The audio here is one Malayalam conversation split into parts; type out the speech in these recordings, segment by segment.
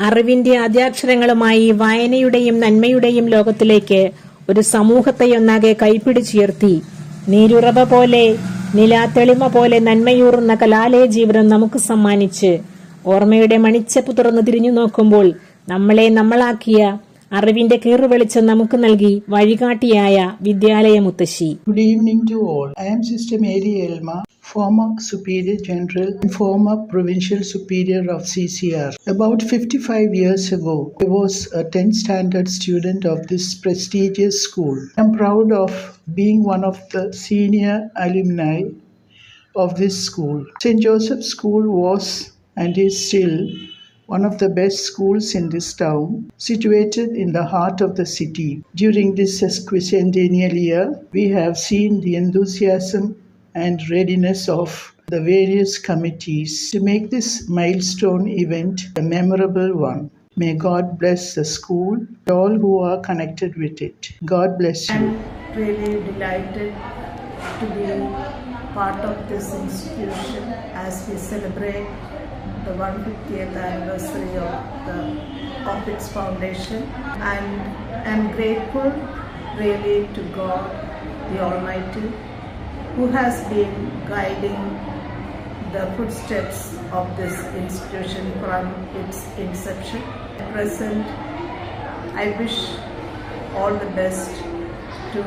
അറിവിന്റെ ആദ്യാക്ഷരങ്ങളുമായി വായനയുടെയും നന്മയുടെയും ലോകത്തിലേക്ക് ഒരു സമൂഹത്തെയൊന്നാകെ കൈപ്പിടിച്ചുയർത്തി നീരുറവ പോലെ നിലാതെളിമ പോലെ നന്മയൂറുന്ന കലാലയ ജീവിതം നമുക്ക് സമ്മാനിച്ച് ഓർമ്മയുടെ മണിച്ചപ്പ് തുറന്നു തിരിഞ്ഞു നോക്കുമ്പോൾ നമ്മളെ നമ്മളാക്കിയ അറിവിന്റെ കീറുവെളിച്ചം നമുക്ക് നൽകി വഴികാട്ടിയായ വിദ്യാലയ മുത്തശ്ശി. Good evening to all. I am Sister Mary Elma, former Superior General and former Provincial Superior of CCR. About 55 years ago, I was a 10th standard student of this prestigious school. I am proud of being one of the senior alumni of this school. St. Joseph School was and is still one of the best schools in this town, situated in the heart of the city. During this sesquicentennial year, we have seen the enthusiasm and readiness of the various committees to make this milestone event a memorable one. May God bless the school and all who are connected with it. God bless you. I'm really delighted to be part of this institution as we celebrate the 150th anniversary of its foundation, and I'm grateful really to God the Almighty, who has been guiding the footsteps of this institution from its inception. At present, I wish all the best to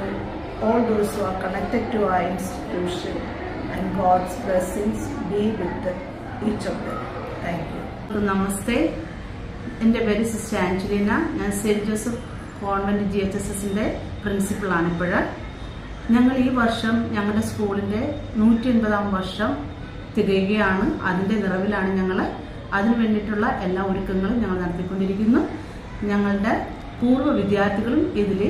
all those who are connected to our institution, and God's blessings be with each of them. Thank you. നമസ്തേ, എൻ്റെ പേര് സിസ്റ്റർ ആഞ്ചലീന. ഞാൻ സെൻറ്റ് ജോസഫ് കോൺവെൻറ്റ് GHSSൻ്റെ പ്രിൻസിപ്പളാണ്. ഞങ്ങൾ ഈ വർഷം ഞങ്ങളുടെ സ്കൂളിൻ്റെ 180-ാം വർഷം തികയുകയാണ്. അതിൻ്റെ നിറവിലാണ് ഞങ്ങൾ. അതിനു വേണ്ടിയിട്ടുള്ള എല്ലാ ഒരുക്കങ്ങളും ഞങ്ങൾ നടത്തിക്കൊണ്ടിരിക്കുന്നു. ഞങ്ങളുടെ പൂർവ്വ വിദ്യാർത്ഥികളും ഇതിൽ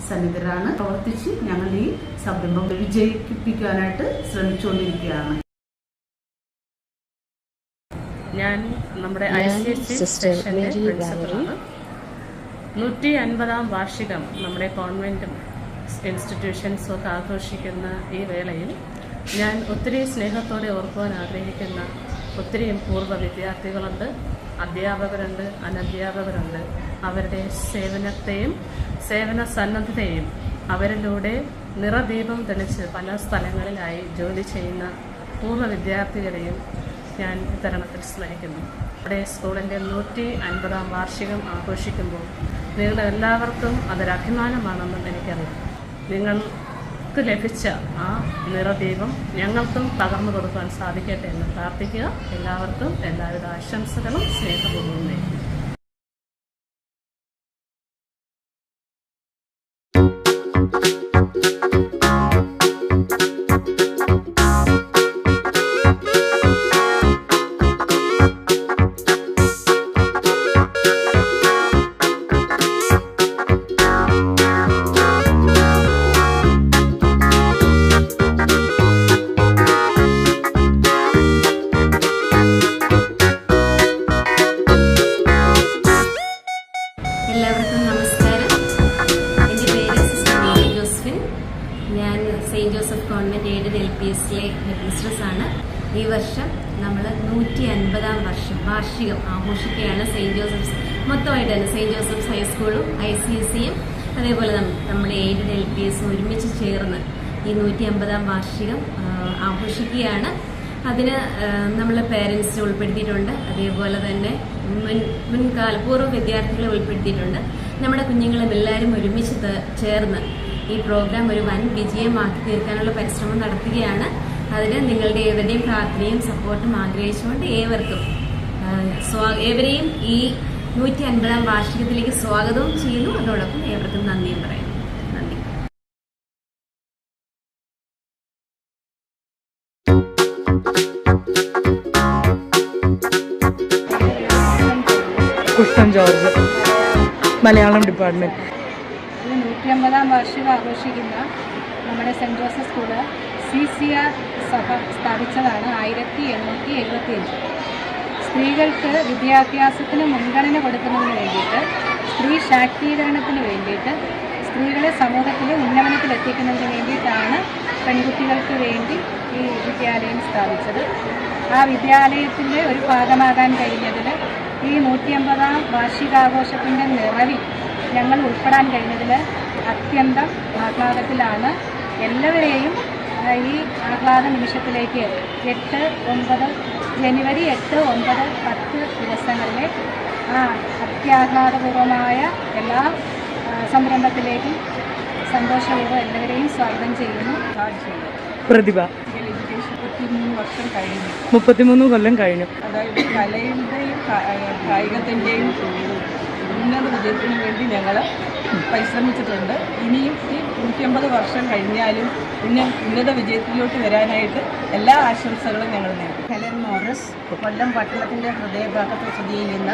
സന്നിധരാണ്. പ്രവർത്തിച്ച് ഞങ്ങൾ ഈ സംരംഭം വിജയിപ്പിക്കാനായിട്ട് ശ്രമിച്ചുകൊണ്ടിരിക്കുകയാണ്. ഞാൻ നമ്മുടെ ICSE സെക്ഷൻ്റെ പ്രിൻസിപ്പലാണ്. 150-ാം വാർഷികം നമ്മുടെ കോൺവെൻറ്റും ഇൻസ്റ്റിറ്റ്യൂഷൻസും ഒക്കെ ആഘോഷിക്കുന്ന ഈ വേളയിൽ ഞാൻ ഒത്തിരി സ്നേഹത്തോടെ ഓർക്കുവാൻ ആഗ്രഹിക്കുന്ന ഒത്തിരി പൂർവ്വ വിദ്യാർത്ഥികളുണ്ട്, അധ്യാപകരുണ്ട്, അനധ്യാപകരുണ്ട്. അവരുടെ സേവനത്തെയും സേവന സന്നദ്ധതയും അവരിലൂടെ നിറദീപം തെളിച്ച് പല സ്ഥലങ്ങളിലായി ജോലി ചെയ്യുന്ന പൂർവ്വ വിദ്യാർത്ഥികളെയും ഞാൻ ഇത്തരണത്തിൽ സ്മരിക്കുന്നു. നമ്മുടെ സ്കൂളിൻ്റെ 150-ാം വാർഷികം ആഘോഷിക്കുമ്പോൾ നിങ്ങളെല്ലാവർക്കും അതൊരഭിമാനമാണെന്നും എനിക്കറിയാം. നിങ്ങൾക്ക് ലഭിച്ച ആ നിറദീപം ഞങ്ങൾക്കും പകർന്നു കൊടുക്കാൻ സാധിക്കട്ടെ എന്ന് പ്രാർത്ഥിക്കുക. എല്ലാവർക്കും എല്ലാവിധ ആശംസകളും സ്നേഹപൂർവ്വം നേരുന്നു. എല്ലാവർക്കും നമസ്കാരം. എൻ്റെ പേര് സിസ്റ്റർ മേരി ജോസഫിൻ. ഞാൻ സെയിൻറ്റ് ജോസഫ് ഗവൺമെൻറ് എയ്ഡഡ് LPSലെ ഹെഡ് മിസ്ട്രസ്സാണ്. ഈ വർഷം നമ്മൾ 150-ാം വാർഷികം ആഘോഷിക്കുകയാണ്. സെയിൻറ്റ് ജോസഫ്സ് മൊത്തമായിട്ട് തന്നെ സെയിൻറ്റ് ജോസഫ്സ് ഹൈസ്കൂളും ICSEയും അതേപോലെ നമ്മുടെ എയ്ഡഡ് LPSും ഒരുമിച്ച് ചേർന്ന് ഈ 150-ാം വാർഷികം ആഘോഷിക്കുകയാണ്. അതിന് നമ്മളെ പേരൻസിനെ ഉൾപ്പെടുത്തിയിട്ടുണ്ട്. അതേപോലെ തന്നെ മുൻകാല പൂർവ്വ വിദ്യാർത്ഥികളെ ഉൾപ്പെടുത്തിയിട്ടുണ്ട്. നമ്മുടെ കുഞ്ഞുങ്ങളും എല്ലാവരും ഒരുമിച്ച് ചേർന്ന് ഈ പ്രോഗ്രാം ഒരു വൻ വിജയമാക്കി തീർക്കാനുള്ള പരിശ്രമം നടത്തുകയാണ്. അതിന് നിങ്ങളുടെ ഏവരുടെയും പ്രാർത്ഥനയും സപ്പോർട്ടും ആഗ്രഹിച്ചുകൊണ്ട് ഏവരെയും ഈ 150-ാം വാർഷികത്തിലേക്ക് സ്വാഗതവും ചെയ്യുന്നു. അതോടൊപ്പം ഏവർക്കും നന്ദിയും പറയുന്നു. നന്ദി. കുഷ്ടൻ ജോർജ്, മലയാളം ഡിപ്പാർട്ട്മെന്റ്. 150-ാം വാർഷികം ആഘോഷിക്കുന്ന നമ്മുടെ സെൻറ്റ് ജോസഫ് സ്കൂള് CCR സഭ സ്ഥാപിച്ചതാണ് 1875. സ്ത്രീകൾക്ക് വിദ്യാഭ്യാസത്തിന് മുൻഗണന കൊടുക്കുന്നതിന് വേണ്ടിയിട്ട്, സ്ത്രീ ശാക്തീകരണത്തിന് വേണ്ടിയിട്ട്, സ്ത്രീകളെ സമൂഹത്തിലെ ഉന്നമനത്തിലെത്തിക്കുന്നതിന് വേണ്ടിയിട്ടാണ് പെൺകുട്ടികൾക്ക് വേണ്ടി ഈ വിദ്യാലയം സ്ഥാപിച്ചത്. ആ വിദ്യാലയത്തിൻ്റെ ഒരു ഭാഗമാകാൻ കഴിഞ്ഞതിൽ ഈ 150-ാം വാർഷികാഘോഷത്തിൻ്റെ നിറവിൽ ഞങ്ങൾ ഉൾപ്പെടാൻ കഴിഞ്ഞതിൽ അത്യന്തം ആഹ്ലാദത്തിലാണ്. എല്ലാവരെയും ഈ ആഹ്ലാദ നിമിഷത്തിലേക്ക് ജനുവരി 8, 9, 10 ദിവസങ്ങളിലെ അത്യാഹ്ലാദപൂർവമായ എല്ലാ സംരംഭത്തിലേക്കും സന്തോഷപൂർവ്വം എല്ലാവരെയും സ്വാഗതം ചെയ്യുന്നു. പ്രതിഭ 33 വർഷം കഴിഞ്ഞു. 33 കൊല്ലം കഴിഞ്ഞു. അതായത് കലയുടെയും കായികത്തിൻ്റെയും ഉന്നത വിജയത്തിന് വേണ്ടി ഞങ്ങൾ പരിശ്രമിച്ചിട്ടുണ്ട്. ഇനിയും ഈ 150 വർഷം കഴിഞ്ഞാലും പിന്നെ ഉന്നത വിജയത്തിലോട്ട് വരാനായിട്ട് എല്ലാ ആശംസകളും ഞങ്ങൾ നേടും. ഹെലൻ മോറിസ്, കൊല്ലം പട്ടണത്തിൻ്റെ ഹൃദയഭാഗത്ത് സ്ഥിതി ചെയ്യുന്ന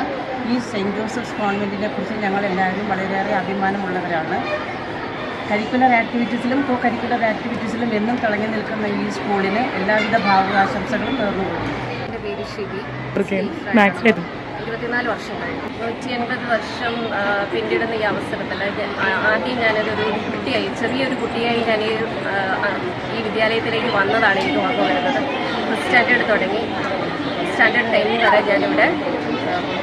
ഈ സെൻറ്റ് ജോസഫ്സ് കോൺവെൻറ്റിനെ കുറിച്ച് ഞങ്ങളെല്ലാവരും വളരെയേറെ അഭിമാനമുള്ളവരാണ്. കരിക്കുലർ ആക്ടിവിറ്റീസിലും കോ കരിക്കുലർ ആക്ടിവിറ്റീസിലും എന്നും തിളങ്ങി നിൽക്കുന്ന ഈ സ്കൂളിന് എല്ലാവിധ ഭാവാശംസകളും നേർന്നുകൊള്ളുന്നു. എൻ്റെ പേര് ഷിബി. 24 വർഷം കഴിഞ്ഞു. 180 വർഷം പിന്നിടുന്ന ഈ അവസരത്തിൽ ആദ്യം ഞാനതൊരു കുട്ടിയായി, ചെറിയൊരു കുട്ടിയായി ഞാൻ ഈ വിദ്യാലയത്തിലേക്ക് വന്നതാണ് എനിക്ക് ഓർമ്മ വരുന്നത്. ഫസ്റ്റ് സ്റ്റാൻഡേർഡ് തുടങ്ങി സ്റ്റാൻഡേർഡ് 10 വരെ ഞാനിവിടെ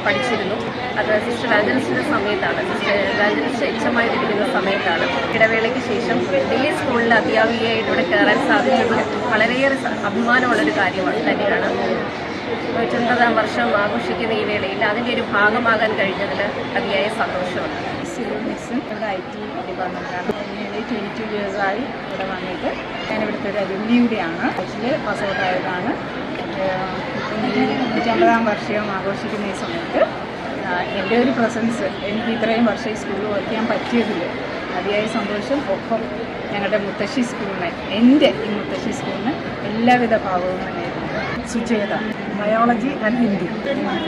പഠിച്ചിരുന്നു. അത് സിസ്റ്റർ വാഞ്ചലിസ്റ്റിൻ്റെ സമയത്താണ്, സിസ്റ്റർ വാഞ്ചലിസ്റ്റ് എച്ചമായിട്ടിരിക്കുന്ന സമയത്താണ്. ഇടവേളയ്ക്ക് ശേഷം വലിയ സ്കൂളിൽ അധ്യാപികയായിട്ട് ഇവിടെ കയറാൻ സാധിച്ചത് വളരെയേറെ അഭിമാനമുള്ളൊരു കാര്യമാണ് തന്നെയാണ്. 150-ാം വർഷം ആഘോഷിക്കുന്ന ഈ വേളയിൽ അതിൻ്റെ ഒരു ഭാഗമാകാൻ കഴിഞ്ഞതിൽ അതിയായ സന്തോഷമുണ്ട്. ഇവിടെ IT ഡിപ്പാർട്ട്മെൻറ്റാണ്. 22 ഇയേഴ്സായി ഇവിടെ വന്നിട്ട് ഞാനിവിടുത്തെ ഒരു അലുമിനിയുടെയാണ്. ആക്ച്വലി പാസ് ഔട്ട് ആയതാണ്. ഈ 150-ാം വർഷം ആഘോഷിക്കുന്ന ഈ സമയത്ത് എൻ്റെ ഒരു പ്രസൻസ് എനിക്ക് ഇത്രയും വർഷം ഈ സ്കൂളിൽ വർക്ക് ചെയ്യാൻ പറ്റിയതിൽ അതിയായ സന്തോഷം. ഒപ്പം ഞങ്ങളുടെ മുത്തശ്ശി സ്കൂളിന്, എൻ്റെ ഈ മുത്തശ്ശി സ്കൂളിന് എല്ലാവിധ ഭാവങ്ങളും നേരുന്നു. Sucheta, biology and Hindi.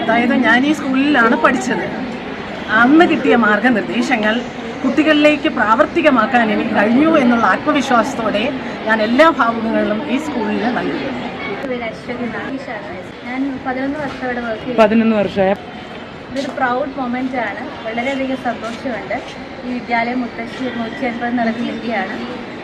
അതായത് ഞാൻ ഈ സ്കൂളിലാണ് പഠിച്ചത്. അന്ന് കിട്ടിയ മാർഗനിർദ്ദേശങ്ങൾ കുട്ടികളിലേക്ക് പ്രാവർത്തികമാക്കാൻ എനിക്ക് കഴിഞ്ഞു എന്നുള്ള ആത്മവിശ്വാസത്തോടെ ഞാൻ എല്ലാ ഭാവങ്ങളും ഈ സ്കൂളിന് നൽകി. ഞാൻ 11 വർഷം ഇവിടെ വർക്ക് ചെയ്തു. 11 വർഷമായ ഇതൊരു പ്രൗഡ് മൊമെൻ്റ് ആണ്. വളരെയധികം സന്തോഷമുണ്ട്. ഈ വിദ്യാലയം മുത്തശ്ശി 150 നടത്തിയിരിക്കുകയാണ്.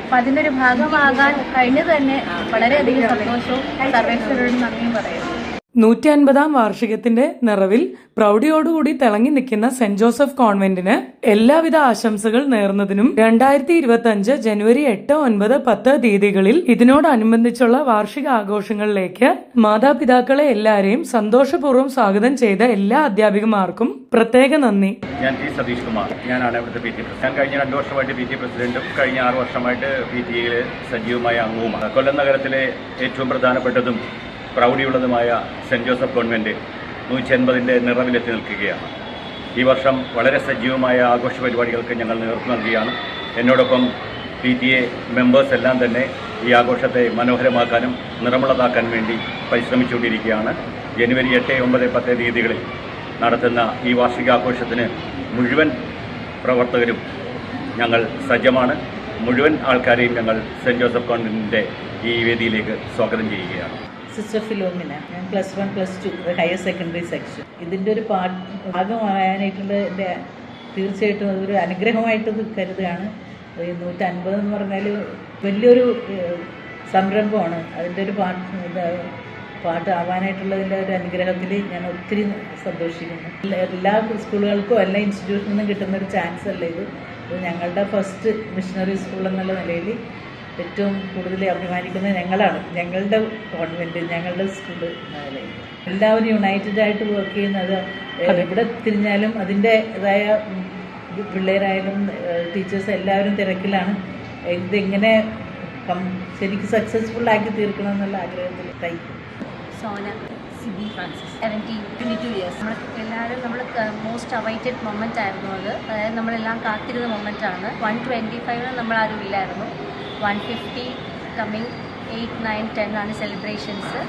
അപ്പം അതിൻ്റെ ഭാഗമാകാൻ കഴിഞ്ഞത് തന്നെ വളരെയധികം സന്തോഷവും സർവേശ്വരോട് നന്ദിയും പറയുന്നു. 150-ാം വാർഷികത്തിന്റെ നിറവിൽ പ്രൗഢിയോടുകൂടി തിളങ്ങി നിൽക്കുന്ന സെന്റ് ജോസഫ് കോൺവെന്റിന് എല്ലാവിധ ആശംസകൾ നേർന്നതിനും 2025 ജനുവരി 8, 9, 10 തീയതികളിൽ ഇതിനോടനുബന്ധിച്ചുള്ള വാർഷിക ആഘോഷങ്ങളിലേക്ക് മാതാപിതാക്കളെ എല്ലാവരെയും സന്തോഷപൂർവ്വം സ്വാഗതം ചെയ്ത എല്ലാ അധ്യാപികമാർക്കും പ്രത്യേക നന്ദി. ഞാൻ ടി സതീഷ് കുമാർ, ഞാനാണ് ഇവിടുത്തെ PTA പ്രസിഡന്റ്. ഞാൻ കഴിഞ്ഞ 2 വർഷമായിട്ട് PTA പ്രസിഡന്റും കഴിഞ്ഞ 6 വർഷമായിട്ട് PTA സജീവമായ അംഗവുമാണ്. കൊല്ലം നഗരത്തിലെ ഏറ്റവും പ്രധാനപ്പെട്ടതും പ്രൗഢിയുള്ളതുമായ സെൻറ്റ് ജോസഫ് കോൺവെൻറ്റ് 150ൻ്റെ നിറവിലെത്തി നിൽക്കുകയാണ്. ഈ വർഷം വളരെ സജീവമായ ആഘോഷ പരിപാടികൾക്ക് ഞങ്ങൾ നേതൃത്വം നൽകുകയാണ്. എന്നോടൊപ്പം PTA മെമ്പേഴ്സ് എല്ലാം തന്നെ ഈ ആഘോഷത്തെ മനോഹരമാക്കാനും നിറമുള്ളതാക്കാൻ വേണ്ടി പരിശ്രമിച്ചുകൊണ്ടിരിക്കുകയാണ്. ജനുവരി 8, 9, 10 തീയതികളിൽ നടത്തുന്ന ഈ വാർഷികാഘോഷത്തിന് മുഴുവൻ പ്രവർത്തകരും ഞങ്ങൾ സജ്ജമാണ്. മുഴുവൻ ആൾക്കാരെയും ഞങ്ങൾ സെൻറ്റ് ജോസഫ് കോൺവെൻറ്റിൻ്റെ ഈ വേദിയിലേക്ക് സ്വാഗതം ചെയ്യുകയാണ്. സിസ്റ്റർ ഫിലോമിന, ഞാൻ +1, +2 ഹയർ സെക്കൻഡറി സെക്ഷൻ. ഇതിൻ്റെ ഒരു ഭാഗമാകാനായിട്ടുള്ള എൻ്റെ തീർച്ചയായിട്ടും അതൊരു അനുഗ്രഹമായിട്ട് കരുതുകയാണ്. 150 എന്ന് പറഞ്ഞാൽ വലിയൊരു സംരംഭമാണ്. അതിൻ്റെ ഒരു പാട്ട് ആവാനായിട്ടുള്ളതിൻ്റെ ഒരു അനുഗ്രഹത്തിൽ ഞാൻ ഒത്തിരി സന്തോഷിക്കുന്നു. എല്ലാ സ്കൂളുകൾക്കും എല്ലാ ഇൻസ്റ്റിറ്റ്യൂഷനിൽ നിന്നും കിട്ടുന്നൊരു ചാൻസ് അല്ല ഇത്. ഞങ്ങളുടെ ഫസ്റ്റ് മിഷണറി സ്കൂൾ എന്നുള്ള നിലയിൽ ഏറ്റവും കൂടുതൽ അഭിമാനിക്കുന്നത് ഞങ്ങളാണ്. ഞങ്ങളുടെ കോൺവെൻറ്റ്, ഞങ്ങളുടെ സ്കൂള് നിലയിൽ എല്ലാവരും യുണൈറ്റഡ് ആയിട്ട് വർക്ക് ചെയ്യുന്നത്. എവിടെ തിരിഞ്ഞാലും അതിൻ്റെതായ പിള്ളേരായാലും ടീച്ചേഴ്സ് എല്ലാവരും തിരക്കിലാണ്. ഇതെങ്ങനെ ശരിക്കും സക്സസ്ഫുള്ളാക്കി തീർക്കണം എന്നുള്ള ആഗ്രഹത്തിൽ തയ്ക്കും. Sona Siby Francis, 22 years. നമ്മൾ മോസ്റ്റ് അവൈറ്റഡ് മൊമെൻ്റ് ആയിരുന്നു അത്. അതായത് നമ്മളെല്ലാം കാത്തിരുന്ന മൊമെൻ്റാണ്. 125 നമ്മളാരും ഇല്ലായിരുന്നു. 150 കമ്മിങ് 8, 9, 10 ആണ് celebrations.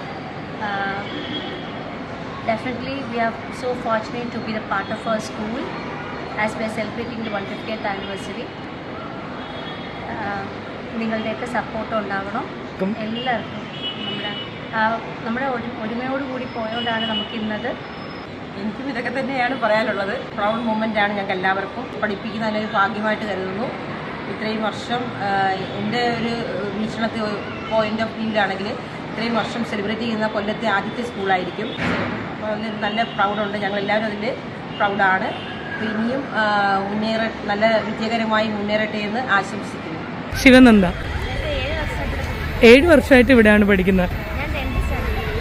Definitely we are so fortunate to be the part of our school as we are celebrating the 150th anniversary. നിങ്ങളുടെയൊക്കെ സപ്പോർട്ട് ഉണ്ടാകണം എല്ലാവർക്കും. നമ്മുടെ ഒരുമയോടുകൂടി പോയതുകൊണ്ടാണ് നമുക്കിന്നത്. എനിക്കും ഇതൊക്കെ തന്നെയാണ് പറയാനുള്ളത്. പ്രൗഡ് മൊമെൻ്റാണ് ഞങ്ങൾക്ക് എല്ലാവർക്കും. പഠിപ്പിക്കുന്നതിനൊരു ഭാഗ്യമായിട്ട് കരുതുന്നു. ഇത്രയും വർഷം എൻ്റെ ഒരു വീക്ഷണത്തിൽ പോയിൻ്റ് ഓഫ് വ്യൂവിലാണെങ്കിൽ ഇത്രയും വർഷം സെലിബ്രേറ്റ് ചെയ്യുന്ന കൊല്ലത്തെ ആദ്യത്തെ സ്കൂളായിരിക്കും. അപ്പോൾ അതിൽ നല്ല പ്രൗഡുണ്ട്. ഞങ്ങളെല്ലാവരും അതിൽ പ്രൗഡാണ്. അപ്പോൾ ഇനിയും നല്ല വിജയകരമായി മുന്നേറട്ടെ എന്ന് ആശംസിക്കുന്നു. ശിവനന്ദ 7 വർഷമായിട്ട് ഇവിടെയാണ് പഠിക്കുന്നത്.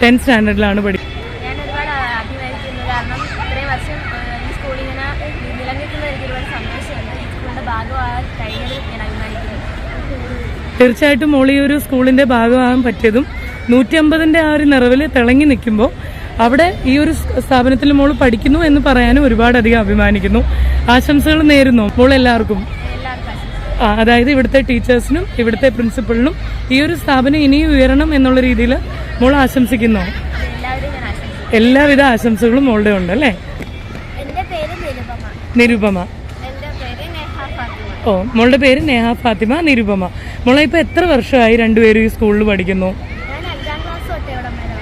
10th സ്റ്റാൻഡേർഡിലാണ് പഠിക്കുന്നത്. ഞാൻ ഒരുപാട് അഭിമാനിക്കുന്നു. കാരണം ഇത്രയും വർഷം ഈ സ്കൂളിൽ ഇങ്ങനെ നിലനിൽക്കുന്ന എനിക്ക് ഒരുപാട് സന്തോഷമുണ്ട്. ഈ സ്കൂളിൻ്റെ ഭാഗമാകാൻ കഴിഞ്ഞതിൽ ഞാൻ അഭിമാനിക്കുന്നു. തീർച്ചയായിട്ടും മോൾ ഈ ഒരു സ്കൂളിന്റെ ഭാഗമാകാൻ പറ്റിയതും 150ന്റെ ആ ഒരു നിറവിൽ തിളങ്ങി നിൽക്കുമ്പോൾ അവിടെ ഈ ഒരു സ്ഥാപനത്തിൽ മോൾ പഠിക്കുന്നു എന്ന് പറയാനും ഒരുപാടധികം അഭിമാനിക്കുന്നു. ആശംസകൾ നേരുന്നു മോൾ എല്ലാവർക്കും. അതായത് ഇവിടുത്തെ ടീച്ചേഴ്സിനും ഇവിടുത്തെ പ്രിൻസിപ്പളിനും ഈ ഒരു സ്ഥാപനം ഇനിയും ഉയരണം എന്നുള്ള രീതിയിൽ മോൾ ആശംസിക്കുന്നു. എല്ലാവിധ ആശംസകളും മോളുടെ ഉണ്ട് അല്ലേ? നിരുപമ. ഓ, മോളുടെ പേര് നേഹ ഫാത്തിമ. നിരുപമ. മോളെ ഇപ്പൊ എത്ര വർഷമായി രണ്ടുപേരും ഈ സ്കൂളിൽ പഠിക്കുന്നു?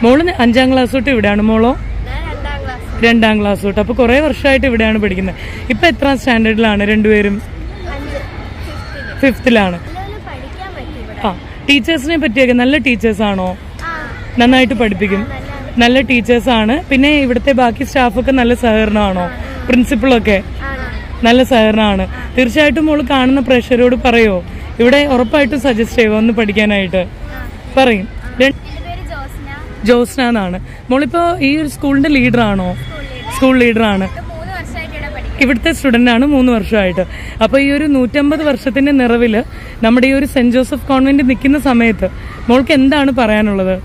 മോള് 5ാം ക്ലാസ് തൊട്ട് ഇവിടെയാണ്. മോളോ 2ാം ക്ലാസ് തൊട്ട്. അപ്പൊ കുറെ വർഷമായിട്ട് ഇവിടെയാണ് പഠിക്കുന്നത്. ഇപ്പൊ എത്രാം സ്റ്റാൻഡേർഡിലാണ് രണ്ടുപേരും? 5th-ലാണ്. ആ, ടീച്ചേഴ്സിനെ പറ്റിയൊക്കെ നല്ല ടീച്ചേഴ്സാണോ? നന്നായിട്ട് പഠിപ്പിക്കും. നല്ല ടീച്ചേഴ്സാണ്. പിന്നെ ഇവിടുത്തെ ബാക്കി സ്റ്റാഫൊക്കെ നല്ല സഹകരണമാണോ? പ്രിൻസിപ്പളൊക്കെ നല്ല സഹകരണമാണ്. തീർച്ചയായിട്ടും മോള് കാണുന്ന പ്രേക്ഷകരോട് പറയോ, ഇവിടെ ഉറപ്പായിട്ടും സജസ്റ്റ് ചെയ്യുമോ ഒന്ന് പഠിക്കാനായിട്ട്? പറയും. ജോസ്ന എന്നാണ്. മോളിപ്പോ ഈ ഒരു സ്കൂളിന്റെ ലീഡറാണോ? സ്കൂൾ ലീഡറാണ്. ഇവിടുത്തെ സ്റ്റുഡൻ്റ് ആണ് 3 വർഷമായിട്ട്. അപ്പോൾ ഈ ഒരു 150 വർഷത്തിന്റെ നിറവിൽ നമ്മുടെ ഈ ഒരു സെന്റ് ജോസഫ് കോൺവെന്റ് നിൽക്കുന്ന സമയത്ത് മോൾക്ക് എന്താണ് പറയാനുള്ളത്?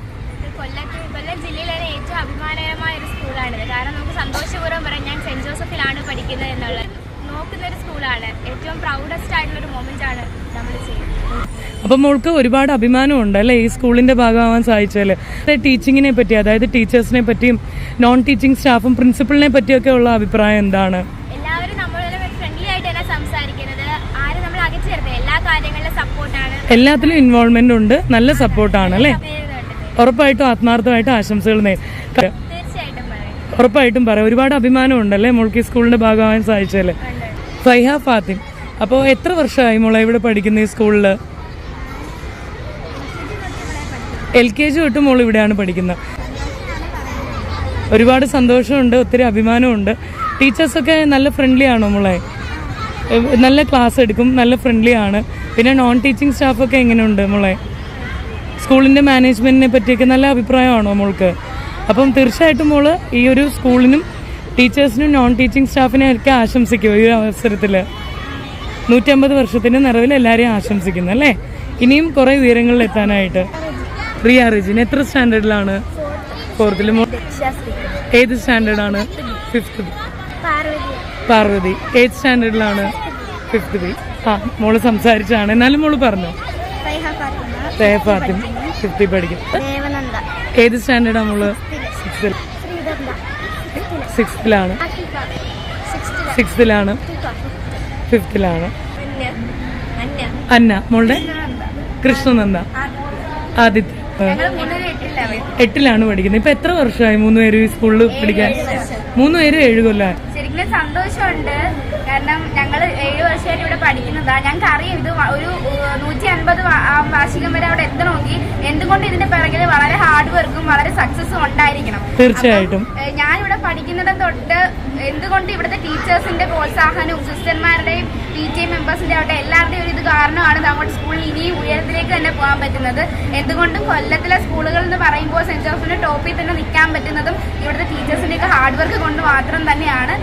കൊല്ലം ജില്ലയിലെ ഏറ്റവും അഭിമാനകരമായ ഒരു സ്കൂളാണിത്. കാരണം നമുക്ക് സന്തോഷപൂർവ്വം പറയാം ഞാൻ സെന്റ് ജോസഫിലാണ് പഠിക്കുന്നത് എന്നുള്ളത്. നോക്കുന്ന ഒരു സ്കൂളാണ്. ഏറ്റവും പ്രൗഡസ്റ്റ് ആയിട്ടുള്ള ഒരു മൊമെന്റ് ആണ് നമ്മൾ ചെയ്യുന്നത്. അപ്പം മോൾക്ക് ഒരുപാട് അഭിമാനമുണ്ട് അല്ലേ ഈ സ്കൂളിന്റെ ഭാഗമാവാൻ സാധിച്ചാൽ? ടീച്ചിങ്ങിനെ പറ്റി, അതായത് ടീച്ചേഴ്സിനെ പറ്റിയും നോൺ ടീച്ചിങ് സ്റ്റാഫും പ്രിൻസിപ്പളിനെ പറ്റിയൊക്കെ ഉള്ള അഭിപ്രായം എന്താണ്? എല്ലാവരും നമ്മളെ ഫ്രണ്ട്ലി ആയിട്ട് തന്നെ സംസാരിക്കുന്നത്. ആരും നമ്മൾ അകറ്റി ചേർത്ത് എല്ലാ കാര്യങ്ങളിലും സപ്പോർട്ടാണ്. എല്ലാത്തിലും ഇൻവോൾവ്മെന്റ് ഉണ്ട്. നല്ല സപ്പോർട്ടാണ് അല്ലേ? ഉറപ്പായിട്ടും ആത്മാർത്ഥമായിട്ട് ആശംസകൾ ഉറപ്പായിട്ടും പറയാം. ഒരുപാട് അഭിമാനമുണ്ടല്ലേ മോൾക്ക് ഈ സ്കൂളിന്റെ ഭാഗമാവാൻ സാധിച്ചാൽ? ഫൈഹ ഫാത്തിം. അപ്പോൾ എത്ര വർഷമായി മോളെ ഇവിടെ പഠിക്കുന്ന ഈ സ്കൂളിൽ? LKG തൊട്ട് മോൾ ഇവിടെയാണ് പഠിക്കുന്നത്. ഒരുപാട് സന്തോഷമുണ്ട്, ഒത്തിരി അഭിമാനമുണ്ട്. ടീച്ചേഴ്സൊക്കെ നല്ല ഫ്രണ്ട്ലി ആണോ മോളെ? നല്ല ക്ലാസ് എടുക്കും, നല്ല ഫ്രണ്ട്ലി ആണ്. പിന്നെ നോൺ ടീച്ചിങ് സ്റ്റാഫൊക്കെ എങ്ങനെയുണ്ട് മോളെ? സ്കൂളിൻ്റെ മാനേജ്മെൻറ്റിനെ പറ്റിയൊക്കെ നല്ല അഭിപ്രായമാണോ മോൾക്ക്? അപ്പം തീർച്ചയായിട്ടും മോള് ഈ ഒരു സ്കൂളിനും ടീച്ചേഴ്സിനും നോൺ ടീച്ചിങ് സ്റ്റാഫിനെ ഒക്കെ ആശംസിക്കുമോ ഈ അവസരത്തിൽ? 150 വർഷത്തിൻ്റെ നിറവിൽ എല്ലാവരെയും ആശംസിക്കുന്നു അല്ലേ? ഇനിയും കുറേ ഉയരങ്ങളിൽ എത്താനായിട്ട്. റിയ റിജിൻ എത്ര സ്റ്റാൻഡേർഡിലാണ്? 4th. ഏത് സ്റ്റാൻഡേർഡാണ്? 5th. പാർവതി 8th സ്റ്റാൻഡേർഡിലാണ്. 5th. ആ, മോള് സംസാരിച്ചാണ്. എന്നാലും മോള് പറഞ്ഞു. ഫാത്തിമ 5th പഠിക്കും. ഏത് സ്റ്റാൻഡേർഡാണ് മോള്? 6th-ലാണ്. 6th-ലാണ്. 5th-ലാണ്. അന്ന. മോളുടെ കൃഷ്ണനന്ദ. ആദിത്യ 8ലാണ് പഠിക്കുന്നത്. ഇപ്പൊ എത്ര വർഷമായി 3 പേരും ഈ സ്കൂളിൽ പഠിക്കാൻ? 3 പേരും 7 കൊല്ലമായി. ശരിക്കും സന്തോഷമുണ്ട്. കാരണം ഞങ്ങൾ 7 വർഷമായിട്ട് ഇവിടെ പഠിക്കുന്നതാ. ഞങ്ങൾക്ക് അറിയാം ഇത് ഒരു 150 വാർഷികം വരെ അവിടെ എത്തണമെങ്കിൽ എന്തുകൊണ്ട് ഇതിന്റെ പിറകിൽ വളരെ ഹാർഡ് വർക്കും വളരെ സക്സസും ഉണ്ടായിരിക്കണം. തീർച്ചയായിട്ടും ഞാനിവിടെ പഠിക്കുന്നത് തൊട്ട് എന്തുകൊണ്ട് ഇവിടുത്തെ ടീച്ചേഴ്സിന്റെ പ്രോത്സാഹനവും സിസ്റ്റർമാരുടെയും PTA മെമ്പേഴ്സിന്റെ ആവട്ടെ എല്ലാവരുടെയും ഒരു ഇത് കാരണമാണ് നമ്മുടെ സ്കൂളിൽ ഇനിയും ഉയരത്തിലേക്ക് തന്നെ പോകാൻ പറ്റുന്നത്. എന്തുകൊണ്ടും കൊല്ലത്തിലെ സ്കൂളുകൾ എന്ന് പറയുമ്പോൾ സെന്റ് ജോസഫിന്റെ ടോപ്പിൽ തന്നെ നിൽക്കാൻ പറ്റുന്നതും ഇവിടുത്തെ ടീച്ചേഴ്സിന്റെ ഒക്കെ ഹാർഡ് വർക്ക് കൊണ്ട് മാത്രം തന്നെയാണ്.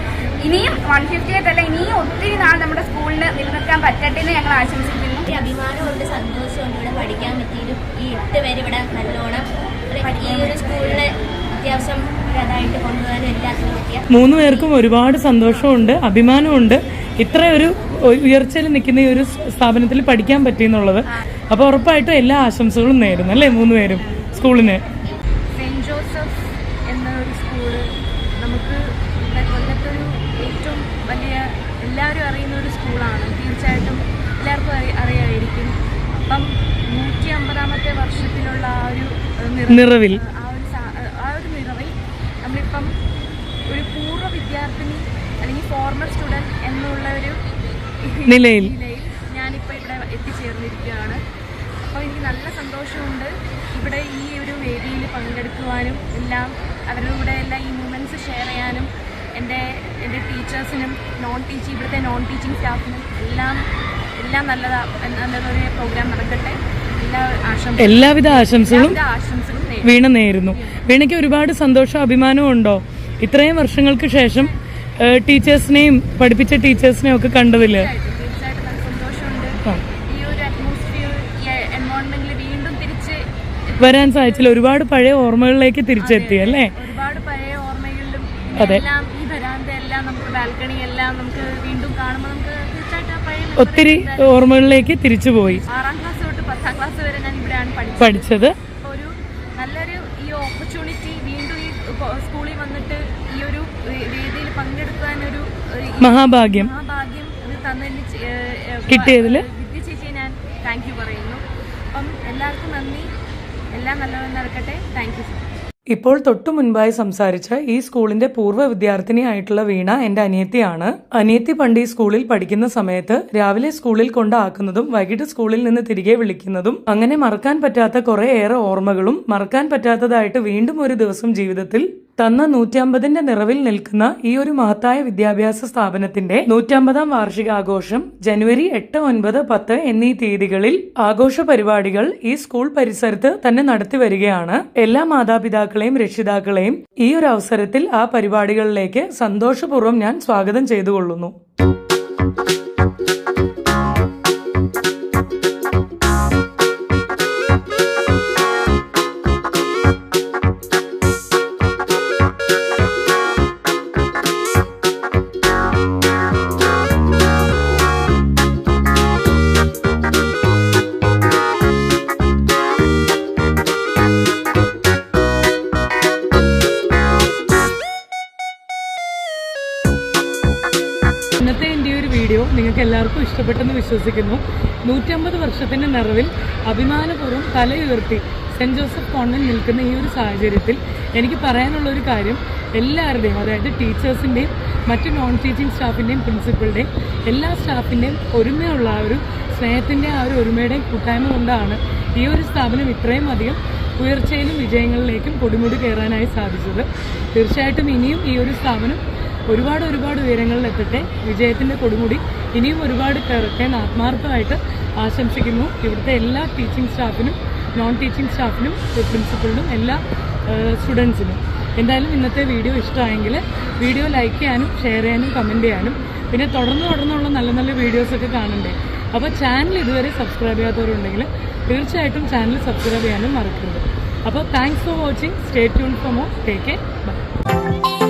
ഇനിയും 150th അല്ല, ഇനിയും ഒത്തിരി നാൾ നമ്മുടെ സ്കൂളിന് നിലനിൽക്കാൻ പറ്റട്ടെ എന്ന് ഞങ്ങൾ ആശംസിക്കുന്നു. അഭിമാനമുണ്ട്, സന്തോഷമുണ്ട് ഇവിടെ പഠിക്കാൻ പറ്റിയതും. ഈ 8 പേര് ഇവിടെ നല്ലോണം ഈ ഒരു സ്കൂളിന് അത്യാവശ്യം ഇതായിട്ട് കൊണ്ടുപോകാനും എല്ലാത്തിനും പറ്റിയ 3 പേർക്കും ഒരുപാട് സന്തോഷമുണ്ട്, അഭിമാനമുണ്ട്. ഇത്ര ഒരു ഉയർച്ചയിൽ നിൽക്കുന്ന ഈ ഒരു സ്ഥാപനത്തിൽ പഠിക്കാൻ പറ്റിയെന്നുള്ളത്. അപ്പോൾ ഉറപ്പായിട്ടും എല്ലാ ആശംസകളും നേരുന്നു അല്ലേ 3 പേരും സ്കൂളിന്? സെന്റ് ജോസഫ് എന്ന ഒരു സ്കൂള് നമുക്ക് കൊല്ലത്തൊരു ഏറ്റവും വലിയ എല്ലാവരും അറിയുന്ന ഒരു സ്കൂളാണ്. തീർച്ചയായിട്ടും എല്ലാവർക്കും അറിയായിരിക്കും. അപ്പം 150ാമത്തെ വർഷത്തിലുള്ള ആ ഒരു നിറവിൽ നമ്മളിപ്പം ഒരു പൂർവ്വ വിദ്യാർത്ഥിനി അല്ലെങ്കിൽ ഫോർമർ സ്റ്റുഡൻറ് എന്നുള്ള ഒരു നിലയിൽ ഞാനിപ്പോൾ ഇവിടെ എത്തിച്ചേർന്നിരിക്കുകയാണ്. അപ്പോൾ എനിക്ക് നല്ല സന്തോഷമുണ്ട്. ഇവിടെ ഈ ഒരു വേദിയിൽ പങ്കെടുക്കുവാനും എല്ലാം അവരുടെ കൂടെ എല്ലാം ഈ മൂമെൻറ്റ്സ് ഷെയർ ചെയ്യാനും എൻ്റെ ടീച്ചേഴ്സിനും ഇവിടുത്തെ നോൺ ടീച്ചിങ് സ്റ്റാഫിനും എല്ലാം നല്ലൊരു പ്രോഗ്രാം നടക്കട്ടെ. എല്ലാവിധ ആശംസകളും വീണ നേരുന്നു. വീണയ്ക്ക് ഒരുപാട് സന്തോഷം അഭിമാനവും ഉണ്ടോ ഇത്രയും വർഷങ്ങൾക്ക് ശേഷം ടീച്ചേഴ്സിനെയും പഠിപ്പിച്ച ടീച്ചേഴ്സിനെയും ഒക്കെ കണ്ടതില്? തീർച്ചയായിട്ടും നല്ല സന്തോഷമുണ്ട്. ഈ ഒരു അറ്റ്മോസ്ഫിയർ, ഈ എൻവയോൺമെന്റിൽ വീണ്ടും തിരിച്ച് വരാൻ സാധിച്ചില്ല. ഒരുപാട് പഴയ ഓർമ്മകളിലേക്ക് തിരിച്ചെത്തി അല്ലേ? ഒരുപാട് പഴയ ഓർമ്മകളിലും എല്ലാം ഈ വരാന്ത എല്ലാം നമുക്ക് ബാൽക്കണി എല്ലാം നമുക്ക് വീണ്ടും കാണുമ്പോൾ നമുക്ക് തീർച്ചയായിട്ടും ഒത്തിരി ഓർമ്മകളിലേക്ക് തിരിച്ചുപോയി. 6ാം ക്ലാസ് തൊട്ട് 10ാം ക്ലാസ് വരെ ഞാൻ ഇവിടെയാണ് പഠിച്ചത്. ഒരു നല്ലൊരു ഈ ഓപ്പർച്യൂണിറ്റി വീണ്ടും ഈ സ്കൂളിൽ വന്നിട്ട് ഈ ഒരു വേദിയിൽ പങ്കെടുക്കാനൊരു മഹാഭാഗ്യം ഇത് തന്നതിന് കിട്ടിയതിൽ വിദ്യ ചേച്ചിയെ ഞാൻ താങ്ക് യു പറയുന്നു. അപ്പം എല്ലാവർക്കും നന്ദി. എല്ലാം നല്ലതെന്ന് നടക്കട്ടെ. Thank you. ഇപ്പോൾ തൊട്ടു മുൻപായി സംസാരിച്ച ഈ സ്കൂളിന്റെ പൂർവ്വ വിദ്യാർത്ഥിനിയായിട്ടുള്ള വീണ എന്റെ അനിയത്തിയാണ്. അനിയത്തി പണ്ട് ഈ സ്കൂളിൽ പഠിക്കുന്ന സമയത്ത് രാവിലെ സ്കൂളിൽ കൊണ്ടാക്കുന്നതും വൈകിട്ട് സ്കൂളിൽ നിന്ന് തിരികെ വിളിക്കുന്നതും അങ്ങനെ മറക്കാൻ പറ്റാത്ത കുറേയേറെ ഓർമ്മകളും മറക്കാൻ പറ്റാത്തതായിട്ട് വീണ്ടും ഒരു ദിവസം ജീവിതത്തിൽ തന്ന 150ന്റെ നിറവിൽ നിൽക്കുന്ന ഈ ഒരു മഹത്തായ വിദ്യാഭ്യാസ സ്ഥാപനത്തിന്റെ 150ാം വാർഷികാഘോഷം ജനുവരി 8, 9, 10 എന്നീ തീയതികളിൽ ആഘോഷ പരിപാടികൾ ഈ സ്കൂൾ പരിസരത്ത് തന്നെ നടത്തി വരികയാണ്. എല്ലാ മാതാപിതാക്കളെയും രക്ഷിതാക്കളെയും ഈ ഒരു അവസരത്തിൽ ആ പരിപാടികളിലേക്ക് സന്തോഷപൂർവ്വം ഞാൻ സ്വാഗതം ചെയ്തുകൊള്ളുന്നു. ഇന്നത്തെ എൻ്റെ ഒരു വീഡിയോ നിങ്ങൾക്ക് എല്ലാവർക്കും ഇഷ്ടപ്പെട്ടെന്ന് വിശ്വസിക്കുന്നു. 150 വർഷത്തിന്റെ നിറവിൽ അഭിമാനപൂർവ്വം തലയുയർത്തി സെന്റ് ജോസഫ് കോൺവെന്റ് നിൽക്കുന്ന ഈ ഒരു സാഹചര്യത്തിൽ എനിക്ക് പറയാനുള്ള ഒരു കാര്യം, എല്ലാവരുടെയും അതായത് ടീച്ചേഴ്സിൻ്റെയും മറ്റ് നോൺ ടീച്ചിങ് സ്റ്റാഫിൻ്റെയും പ്രിൻസിപ്പളുടെയും എല്ലാ സ്റ്റാഫിൻ്റെയും ഒരുമയുള്ള ആ ഒരു സ്നേഹത്തിൻ്റെ ആ ഒരു ഒരുമയുടെയും കൂട്ടായ്മ കൊണ്ടാണ് ഈ ഒരു സ്ഥാപനം ഇത്രയും അധികം ഉയർച്ചയിലും വിജയങ്ങളിലേക്കും കൊടിമുടി കയറാനായി സാധിച്ചത്. തീർച്ചയായിട്ടും ഇനിയും ഈ ഒരു സ്ഥാപനം ഒരുപാട് ഉയരങ്ങളിൽ എത്തട്ടെ. വിജയത്തിൻ്റെ കൊടുമുടി ഇനിയും ഒരുപാട് കയറട്ടെ എന്ന് ആത്മാർത്ഥമായിട്ട് ആശംസിക്കുന്നു. ഇവിടുത്തെ എല്ലാ ടീച്ചിങ് സ്റ്റാഫിനും നോൺ ടീച്ചിങ് സ്റ്റാഫിനും പ്രിൻസിപ്പളിനും എല്ലാ സ്റ്റുഡൻസിനും. എന്തായാലും ഇന്നത്തെ വീഡിയോ ഇഷ്ടമായെങ്കിൽ വീഡിയോ ലൈക്ക് ചെയ്യാനും ഷെയർ ചെയ്യാനും കമൻറ്റ് ചെയ്യാനും പിന്നെ തുടർന്നുള്ള നല്ല വീഡിയോസൊക്കെ കാണണ്ടേ. അപ്പോൾ ചാനൽ ഇതുവരെ സബ്സ്ക്രൈബ് ചെയ്യാത്തവരുണ്ടെങ്കിൽ തീർച്ചയായിട്ടും ചാനൽ സബ്സ്ക്രൈബ് ചെയ്യാനും മറക്കരുത്. അപ്പോൾ thanks for watching. Stay tune for more. Take care. By.